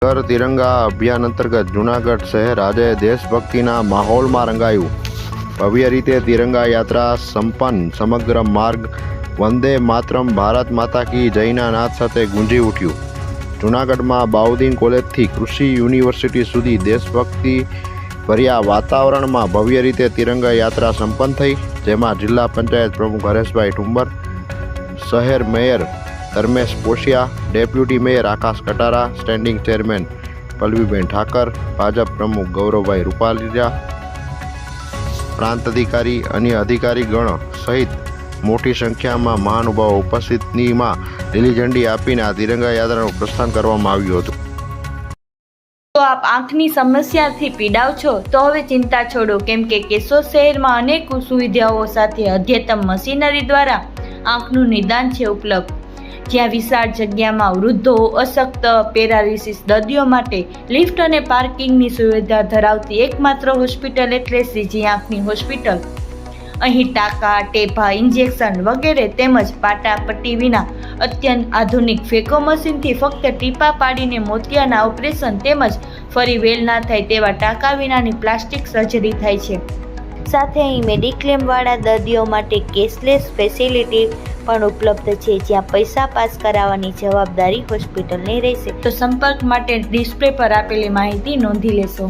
ઘર તિરંગા અભિયાન અંતર્ગત જૂનાગઢ શહેર આજે દેશભક્તિના માહોલમાં રંગાયું. ભવ્ય રીતે તિરંગા યાત્રા સંપન્ન. સમગ્ર માર્ગ વંદે માતરમ ભારત માતા કી જયના નાદ સાથે ગુંજી ઉઠ્યું. જૂનાગઢમાં બાઉદીન કોલેજથી કૃષિ યુનિવર્સિટી સુધી દેશભક્તિ ભર્યા વાતાવરણમાં ભવ્ય રીતે તિરંગા યાત્રા સંપન્ન થઈ, જેમાં જિલ્લા પંચાયત પ્રમુખ હરેશભાઈ ઠુંબર, શહેર મેયર ધર્મેશ પોશિયા, ડેપ્યુટી મેયર આકાશ કટારા, સ્ટેન્ડિંગ ચેરમેન પલ્લવીબેન ઠાકર, ભાજપ પ્રમુખ ગૌરવભાઈ રૂપાલિયા, પ્રાંત અધિકારી, અન્ય અધિકારીગણ સહિત મોટી સંખ્યામાં મહાનુભાવો ઉપસ્થિતિમાં લીલી ઝંડી આપીને આ તિરંગા યાત્રાનું પ્રસ્થાન કરવામાં આવ્યું હતું. તો આપ આંખની સમસ્યાથી પીડાવ છો તો હવે ચિંતા છોડો, કેમ કે કેશોદ શહેરમાં અનેક સુવિધાઓ સાથે અદ્યતન મશીનરી દ્વારા આંખનું નિદાન છે ઉપલબ્ધ. જ્યાં વિશાળ જગ્યામાં વૃદ્ધો, અશક્ત, પેરાલિસિસ દર્દીઓ માટે લિફ્ટ અને પાર્કિંગની સુવિધા ધરાવતી એકમાત્ર હોસ્પિટલ એટલે શ્રીજી આંખની હોસ્પિટલ. અહીં ટાંકા, ટેપા, ઇન્જેક્શન વગેરે તેમજ પાટા પટ્ટી વિના અત્યંત આધુનિક ફેકો મશીનથી ફક્ત ટીપા પાડીને મોતિયાના ઓપરેશન તેમજ ફરી વેલ ના થાય તેવા ટાંકા વિનાની પ્લાસ્ટિક સર્જરી થાય છે. સાથે અહીં મેડિક્લેમવાળા દર્દીઓ માટે કેશલેસ ફેસિલિટી પણ ઉપલબ્ધ છે, જ્યાં પૈસા પાસ કરાવવાની જવાબદારી હોસ્પિટલની રહેશે. તો સંપર્ક માટે ડિસ્પ્લે પર આપેલી માહિતી નોંધી લેશો.